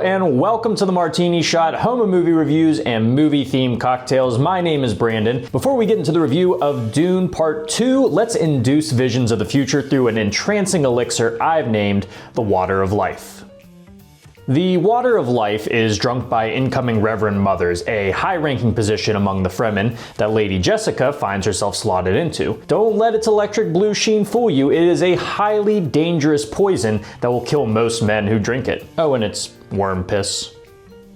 Hello and welcome to the Martini Shot, home of movie reviews and movie-themed cocktails. My name is Brandon. Before we get into the review of Dune Part 2, let's induce visions of the future through an entrancing elixir I've named the Water of Life. The Water of Life is drunk by incoming Reverend Mothers, a high-ranking position among the Fremen that Lady Jessica finds herself slotted into. Don't let its electric blue sheen fool you, it is a highly dangerous poison that will kill most men who drink it. Oh, and it's worm piss.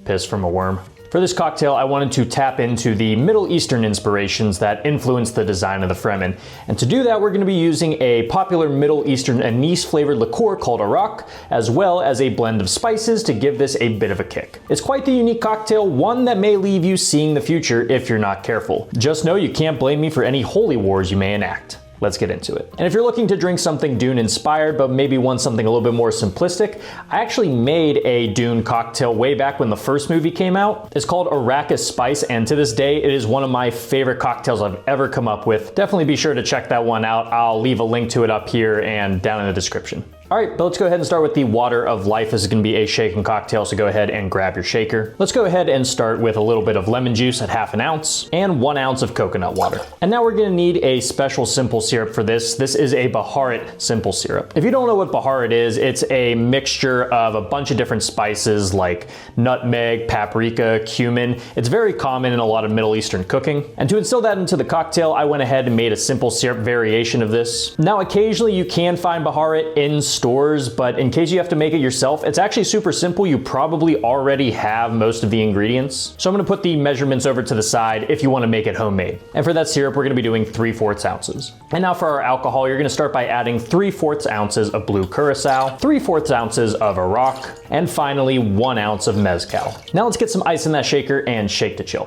Piss from a worm. For this cocktail, I wanted to tap into the Middle Eastern inspirations that influenced the design of the Fremen. And to do that, we're going to be using a popular Middle Eastern anise-flavored liqueur called Arak, as well as a blend of spices to give this a bit of a kick. It's quite the unique cocktail, one that may leave you seeing the future if you're not careful. Just know you can't blame me for any holy wars you may enact. Let's get into it. And if you're looking to drink something Dune inspired, but maybe want something a little bit more simplistic, I actually made a Dune cocktail way back when the first movie came out. It's called Arrakis Spice, and to this day, it is one of my favorite cocktails I've ever come up with. Definitely be sure to check that one out. I'll leave a link to it up here and down in the description. All right, but let's go ahead and start with the Water of Life. This is gonna be a shaken cocktail, so go ahead and grab your shaker. Let's go ahead and start with a little bit of lemon juice at ½ ounce and 1 ounce of coconut water. And now we're gonna need a special simple syrup for this. This is a Baharat simple syrup. If you don't know what Baharat is, it's a mixture of a bunch of different spices like nutmeg, paprika, cumin. It's very common in a lot of Middle Eastern cooking. And to instill that into the cocktail, I went ahead and made a simple syrup variation of this. Now, occasionally you can find Baharat in stores, but in case you have to make it yourself, it's actually super simple. You probably already have most of the ingredients. So I'm gonna put the measurements over to the side if you wanna make it homemade. And for that syrup, we're gonna be doing 3/4 ounces. And now for our alcohol, you're gonna start by adding 3/4 ounces of blue curacao, 3/4 ounces of Arak, and finally 1 ounce of mezcal. Now let's get some ice in that shaker and shake to chill.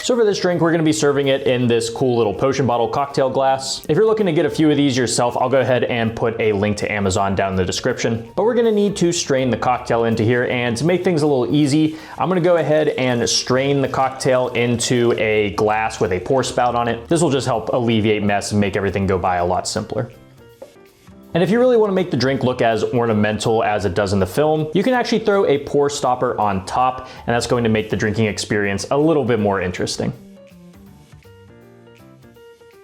So for this drink, we're gonna be serving it in this cool little potion bottle cocktail glass. If you're looking to get a few of these yourself, I'll go ahead and put a link to Amazon down in the description. But we're gonna need to strain the cocktail into here, and to make things a little easy, I'm gonna go ahead and strain the cocktail into a glass with a pour spout on it. This will just help alleviate mess and make everything go by a lot simpler. And if you really want to make the drink look as ornamental as it does in the film, you can actually throw a pour stopper on top, and that's going to make the drinking experience a little bit more interesting.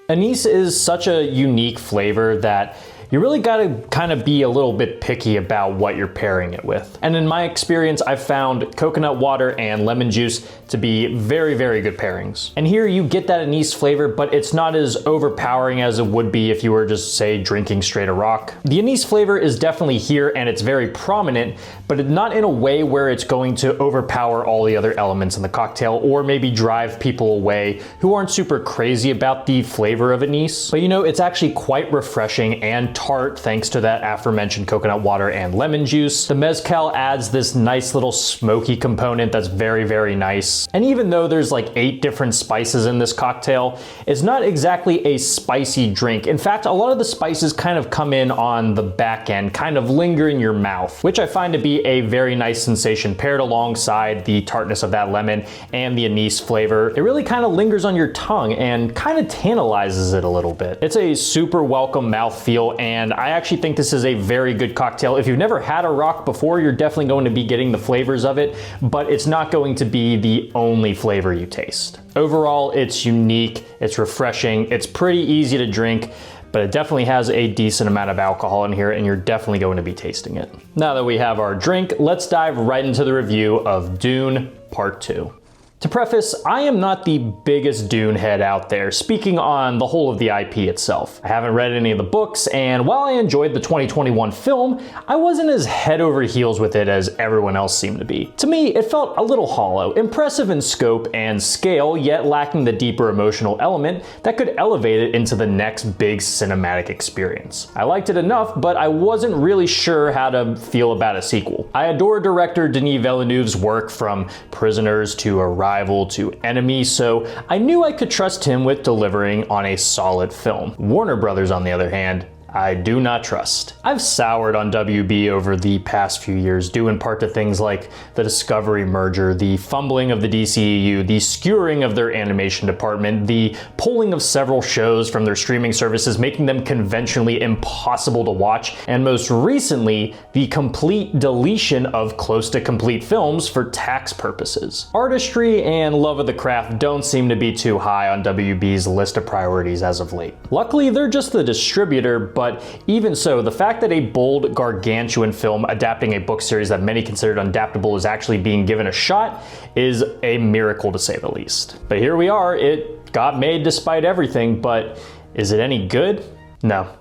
Anise is such a unique flavor that you really gotta kind of be a little bit picky about what you're pairing it with. And in my experience, I've found coconut water and lemon juice to be very, very good pairings. And here you get that anise flavor, but it's not as overpowering as it would be if you were just, say, drinking straight Arak. The anise flavor is definitely here and it's very prominent, but not in a way where it's going to overpower all the other elements in the cocktail or maybe drive people away who aren't super crazy about the flavor of anise. But you know, it's actually quite refreshing and tart thanks to that aforementioned coconut water and lemon juice. The mezcal adds this nice little smoky component that's very, very nice. And even though there's like 8 different spices in this cocktail, it's not exactly a spicy drink. In fact, a lot of the spices kind of come in on the back end, kind of linger in your mouth, which I find to be a very nice sensation paired alongside the tartness of that lemon and the anise flavor. It really kind of lingers on your tongue and kind of tantalizes it a little bit. It's a super welcome mouthfeel, and I actually think this is a very good cocktail. If you've never had Arak before, you're definitely going to be getting the flavors of it, but it's not going to be the only flavor you taste. Overall, it's unique, it's refreshing, it's pretty easy to drink, but it definitely has a decent amount of alcohol in here and you're definitely going to be tasting it. Now that we have our drink, let's dive right into the review of Dune Part 2. To preface, I am not the biggest Dune head out there, speaking on the whole of the IP itself. I haven't read any of the books, and while I enjoyed the 2021 film, I wasn't as head over heels with it as everyone else seemed to be. To me, it felt a little hollow, impressive in scope and scale, yet lacking the deeper emotional element that could elevate it into the next big cinematic experience. I liked it enough, but I wasn't really sure how to feel about a sequel. I adore director Denis Villeneuve's work, from Prisoners to Arrival to Enemy, so I knew I could trust him with delivering on a solid film. Warner Brothers, on the other hand, I do not trust. I've soured on WB over the past few years, due in part to things like the Discovery merger, the fumbling of the DCEU, the skewering of their animation department, the pulling of several shows from their streaming services, making them conventionally impossible to watch, and most recently, the complete deletion of close to complete films for tax purposes. Artistry and love of the craft don't seem to be too high on WB's list of priorities as of late. Luckily, they're just the distributor, but even so, the fact that a bold, gargantuan film adapting a book series that many considered undaptable is actually being given a shot is a miracle to say the least. But here we are, it got made despite everything, but is it any good? No.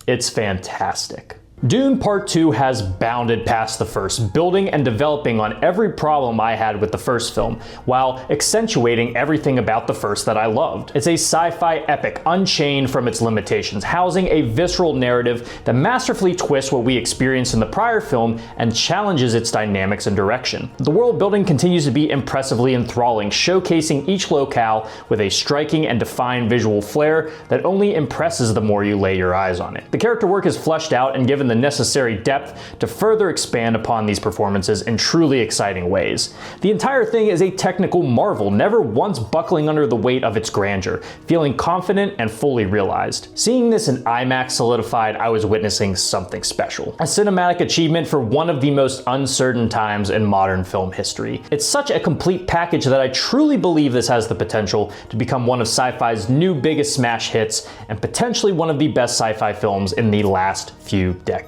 It's fantastic. Dune Part 2 has bounded past the first, building and developing on every problem I had with the first film, while accentuating everything about the first that I loved. It's a sci-fi epic, unchained from its limitations, housing a visceral narrative that masterfully twists what we experienced in the prior film and challenges its dynamics and direction. The world building continues to be impressively enthralling, showcasing each locale with a striking and defined visual flair that only impresses the more you lay your eyes on it. The character work is fleshed out and given the necessary depth to further expand upon these performances in truly exciting ways. The entire thing is a technical marvel, never once buckling under the weight of its grandeur, feeling confident and fully realized. Seeing this in IMAX solidified I was witnessing something special. A cinematic achievement for one of the most uncertain times in modern film history. It's such a complete package that I truly believe this has the potential to become one of sci-fi's new biggest smash hits and potentially one of the best sci-fi films in the last few decades.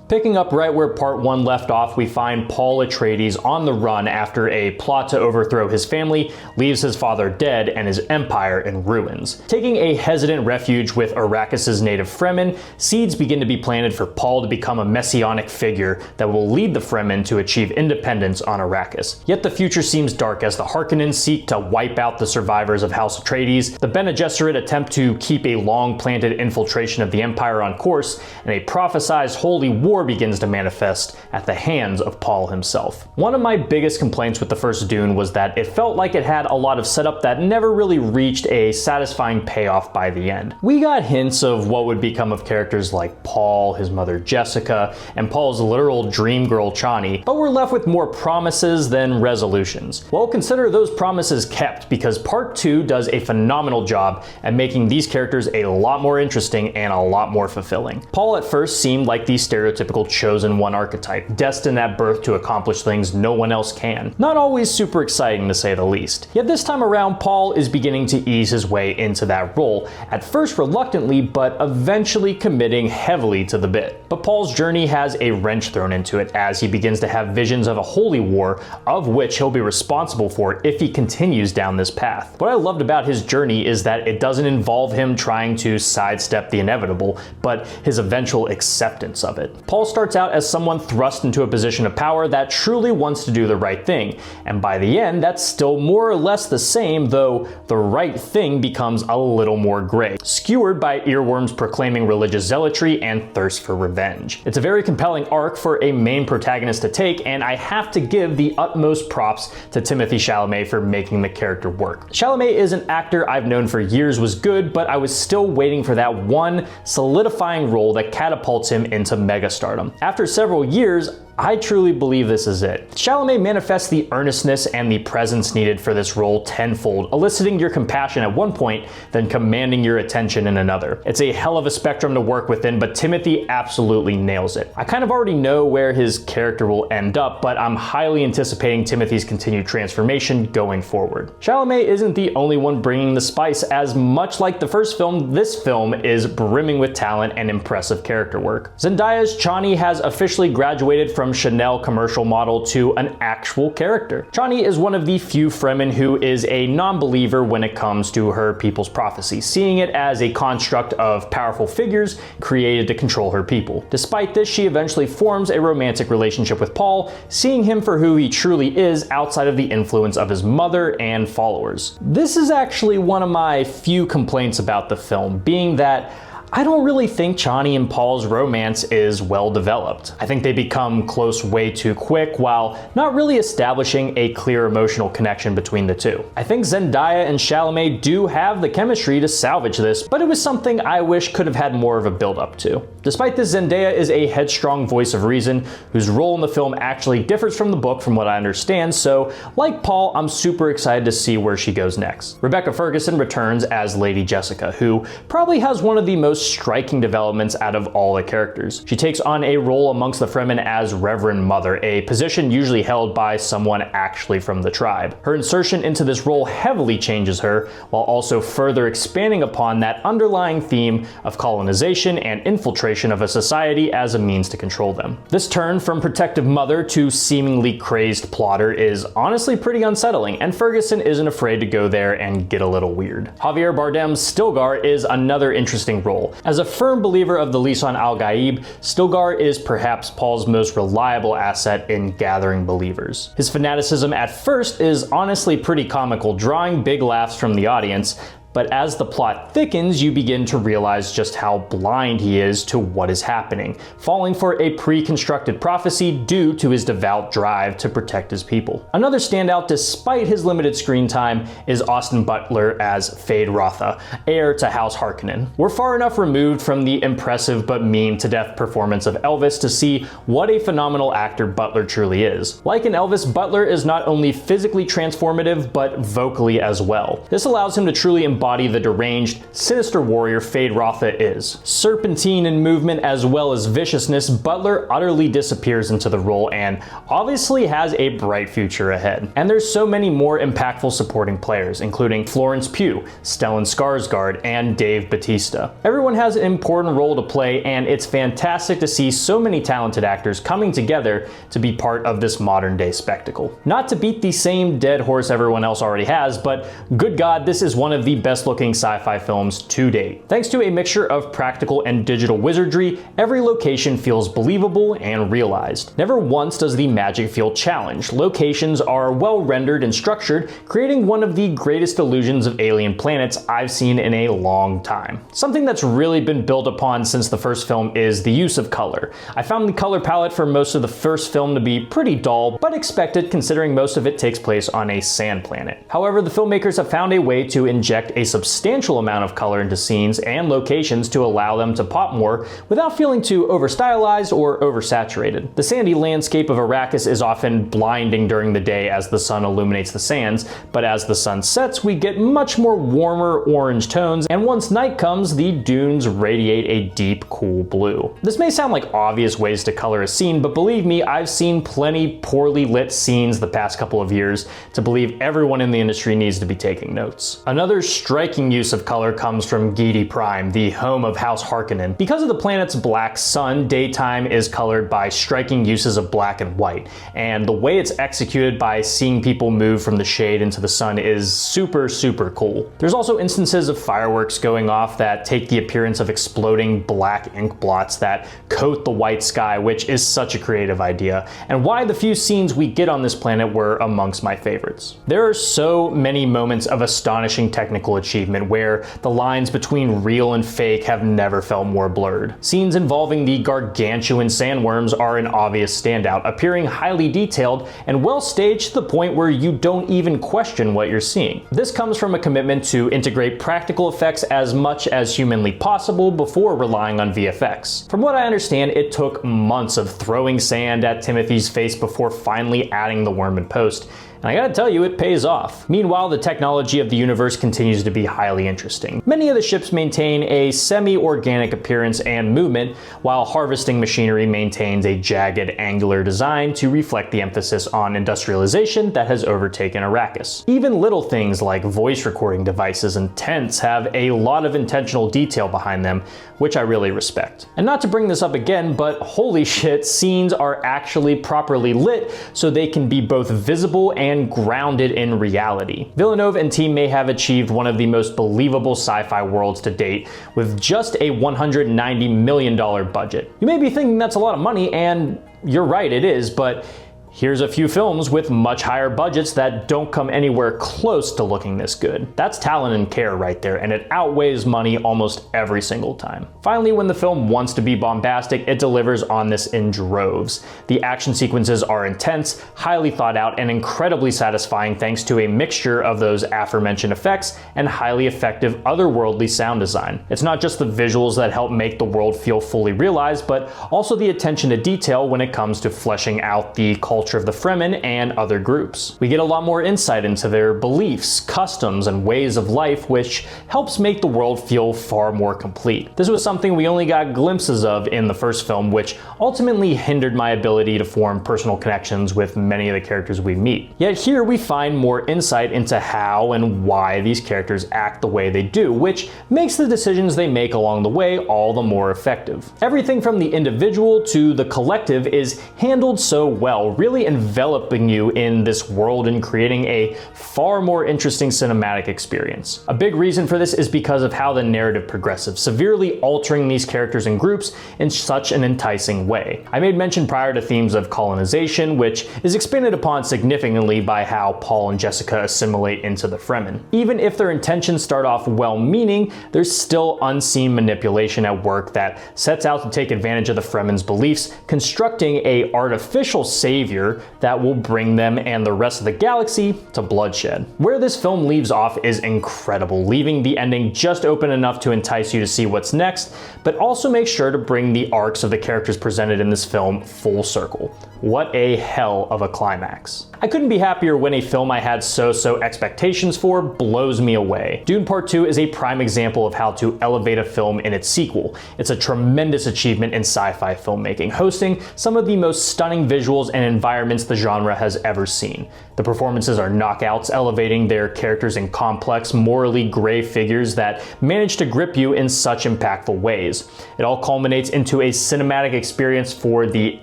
Picking up right where Part 1 left off, we find Paul Atreides on the run after a plot to overthrow his family leaves his father dead and his empire in ruins. Taking a hesitant refuge with Arrakis' native Fremen, seeds begin to be planted for Paul to become a messianic figure that will lead the Fremen to achieve independence on Arrakis. Yet the future seems dark as the Harkonnens seek to wipe out the survivors of House Atreides, the Bene Gesserit attempt to keep a long-planted infiltration of the Empire on course, and a prophesized holy war begins to manifest at the hands of Paul himself. One of my biggest complaints with the first Dune was that it felt like it had a lot of setup that never really reached a satisfying payoff by the end. We got hints of what would become of characters like Paul, his mother Jessica, and Paul's literal dream girl Chani, but we're left with more promises than resolutions. Well, consider those promises kept, because Part 2 does a phenomenal job at making these characters a lot more interesting and a lot more fulfilling. Paul at first seemed like the stereotypical chosen one archetype, destined at birth to accomplish things no one else can. Not always super exciting to say the least. Yet this time around, Paul is beginning to ease his way into that role, at first reluctantly, but eventually committing heavily to the bit. But Paul's journey has a wrench thrown into it as he begins to have visions of a holy war, of which he'll be responsible for if he continues down this path. What I loved about his journey is that it doesn't involve him trying to sidestep the inevitable, but his eventual acceptance of it. Paul starts out as someone thrust into a position of power that truly wants to do the right thing, and by the end that's still more or less the same, though the right thing becomes a little more gray, skewered by earworms proclaiming religious zealotry and thirst for revenge. It's a very compelling arc for a main protagonist to take, and I have to give the utmost props to Timothée Chalamet for making the character work. Chalamet is an actor I've known for years was good, but I was still waiting for that one solidifying role that catapults him into megastardom. After several years, I truly believe this is it. Chalamet manifests the earnestness and the presence needed for this role tenfold, eliciting your compassion at one point, then commanding your attention in another. It's a hell of a spectrum to work within, but Timothy absolutely nails it. I kind of already know where his character will end up, but I'm highly anticipating Timothy's continued transformation going forward. Chalamet isn't the only one bringing the spice, as much like the first film, this film is brimming with talent and impressive character work. Zendaya's Chani has officially graduated from Chanel commercial model to an actual character. Chani is one of the few Fremen who is a non-believer when it comes to her people's prophecy, seeing it as a construct of powerful figures created to control her people. Despite this, she eventually forms a romantic relationship with Paul, seeing him for who he truly is outside of the influence of his mother and followers. This is actually one of my few complaints about the film, being that I don't really think Chani and Paul's romance is well developed. I think they become close way too quick while not really establishing a clear emotional connection between the two. I think Zendaya and Chalamet do have the chemistry to salvage this, but it was something I wish could have had more of a build up to. Despite this, Zendaya is a headstrong voice of reason whose role in the film actually differs from the book from what I understand, so like Paul, I'm super excited to see where she goes next. Rebecca Ferguson returns as Lady Jessica, who probably has one of the most striking developments out of all the characters. She takes on a role amongst the Fremen as Reverend Mother, a position usually held by someone actually from the tribe. Her insertion into this role heavily changes her, while also further expanding upon that underlying theme of colonization and infiltration of a society as a means to control them. This turn from protective mother to seemingly crazed plotter is honestly pretty unsettling, and Ferguson isn't afraid to go there and get a little weird. Javier Bardem's Stilgar is another interesting role. As a firm believer of the Lisan al-Gaib, Stilgar is perhaps Paul's most reliable asset in gathering believers. His fanaticism at first is honestly pretty comical, drawing big laughs from the audience, but as the plot thickens, you begin to realize just how blind he is to what is happening, falling for a pre-constructed prophecy due to his devout drive to protect his people. Another standout despite his limited screen time is Austin Butler as Feyd-Rautha, heir to House Harkonnen. We're far enough removed from the impressive but meme-to-death performance of Elvis to see what a phenomenal actor Butler truly is. Like in Elvis, Butler is not only physically transformative, but vocally as well. This allows him to truly embody the deranged, sinister warrior Feyd-Rautha is. Serpentine in movement as well as viciousness, Butler utterly disappears into the role and obviously has a bright future ahead. And there's so many more impactful supporting players, including Florence Pugh, Stellan Skarsgård, and Dave Bautista. Everyone has an important role to play, and it's fantastic to see so many talented actors coming together to be part of this modern day spectacle. Not to beat the same dead horse everyone else already has, but good God, this is one of the best looking sci-fi films to date. Thanks to a mixture of practical and digital wizardry, every location feels believable and realized. Never once does the magic feel challenged. Locations are well rendered and structured, creating one of the greatest illusions of alien planets I've seen in a long time. Something that's really been built upon since the first film is the use of color. I found the color palette for most of the first film to be pretty dull, but expected considering most of it takes place on a sand planet. However, the filmmakers have found a way to inject a substantial amount of color into scenes and locations to allow them to pop more without feeling too over-stylized or oversaturated. The sandy landscape of Arrakis is often blinding during the day as the sun illuminates the sands, but as the sun sets, we get much more warmer orange tones, and once night comes, the dunes radiate a deep, cool blue. This may sound like obvious ways to color a scene, but believe me, I've seen plenty poorly lit scenes the past couple of years to believe everyone in the industry needs to be taking notes. Another striking use of color comes from Giedi Prime, the home of House Harkonnen. Because of the planet's black sun, daytime is colored by striking uses of black and white, and the way it's executed by seeing people move from the shade into the sun is super cool. There's also instances of fireworks going off that take the appearance of exploding black ink blots that coat the white sky, which is such a creative idea, and why the few scenes we get on this planet were amongst my favorites. There are so many moments of astonishing technical achievement where the lines between real and fake have never felt more blurred. Scenes involving the gargantuan sandworms are an obvious standout, appearing highly detailed and well staged to the point where you don't even question what you're seeing. This comes from a commitment to integrate practical effects as much as humanly possible before relying on VFX. From what I understand, it took months of throwing sand at Timothy's face before finally adding the worm in post. And I gotta tell you, it pays off. Meanwhile, the technology of the universe continues to be highly interesting. Many of the ships maintain a semi-organic appearance and movement, while harvesting machinery maintains a jagged, angular design to reflect the emphasis on industrialization that has overtaken Arrakis. Even little things like voice recording devices and tents have a lot of intentional detail behind them, which I really respect. And not to bring this up again, but holy shit, scenes are actually properly lit so they can be both visible and grounded in reality. Villeneuve and team may have achieved one of the most believable sci-fi worlds to date with just a $190 million budget. You may be thinking that's a lot of money, and you're right, it is, but Here's a few films with much higher budgets that don't come anywhere close to looking this good. That's talent and care right there, and it outweighs money almost every single time. Finally, when the film wants to be bombastic, it delivers on this in droves. The action sequences are intense, highly thought out, and incredibly satisfying thanks to a mixture of those aforementioned effects and highly effective otherworldly sound design. It's not just the visuals that help make the world feel fully realized, but also the attention to detail when it comes to fleshing out the culture of the Fremen and other groups. We get a lot more insight into their beliefs, customs, and ways of life, which helps make the world feel far more complete. This was something we only got glimpses of in the first film, which ultimately hindered my ability to form personal connections with many of the characters we meet. Yet here we find more insight into how and why these characters act the way they do, which makes the decisions they make along the way all the more effective. Everything from the individual to the collective is handled so well, really enveloping you in this world and creating a far more interesting cinematic experience. A big reason for this is because of how the narrative progresses, severely altering these characters and groups in such an enticing way. I made mention prior to themes of colonization, which is expanded upon significantly by how Paul and Jessica assimilate into the Fremen. Even if their intentions start off well-meaning, there's still unseen manipulation at work that sets out to take advantage of the Fremen's beliefs, constructing an artificial savior that will bring them and the rest of the galaxy to bloodshed. Where this film leaves off is incredible, leaving the ending just open enough to entice you to see what's next, but also make sure to bring the arcs of the characters presented in this film full circle. What a hell of a climax. I couldn't be happier when a film I had so-so expectations for blows me away. Dune Part 2 is a prime example of how to elevate a film in its sequel. It's a tremendous achievement in sci-fi filmmaking, hosting some of the most stunning visuals and environments the genre has ever seen. The performances are knockouts, elevating their characters in complex, morally gray figures that manage to grip you in such impactful ways. It all culminates into a cinematic experience for the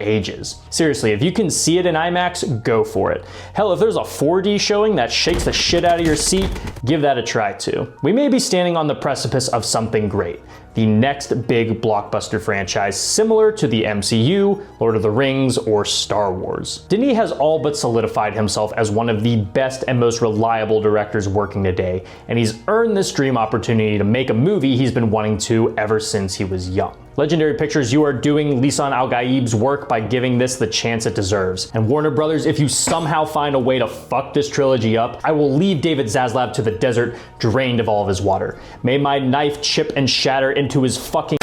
ages. Seriously, if you can see it in IMAX, go for it. Hell, if there's a 4D showing that shakes the shit out of your seat, give that a try too. We may be standing on the precipice of something great. The next big blockbuster franchise similar to the MCU, Lord of the Rings, or Star Wars. Denis has all but solidified himself as one of the best and most reliable directors working today, and he's earned this dream opportunity to make a movie he's been wanting to ever since he was young. Legendary Pictures, you are doing Lisan Al-Gaib's work by giving this the chance it deserves. And Warner Brothers, if you somehow find a way to fuck this trilogy up, I will leave David Zaslav to the desert, drained of all of his water. May my knife chip and shatter into his fucking...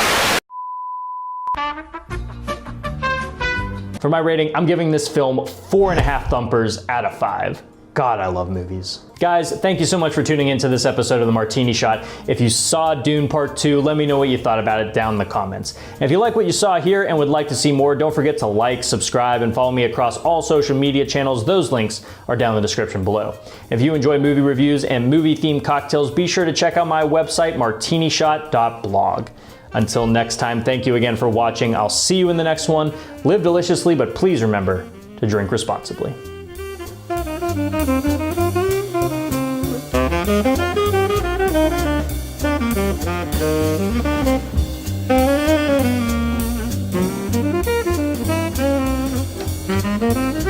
For my rating, I'm giving this film 4.5 thumpers out of 5. God, I love movies. Guys, thank you so much for tuning into this episode of the Martini Shot. If you saw Dune Part 2, let me know what you thought about it down in the comments. And if you like what you saw here and would like to see more, don't forget to like, subscribe, and follow me across all social media channels. Those links are down in the description below. If you enjoy movie reviews and movie-themed cocktails, be sure to check out my website, martinishot.blog. Until next time, thank you again for watching. I'll see you in the next one. Live deliciously, but please remember to drink responsibly. Thank you.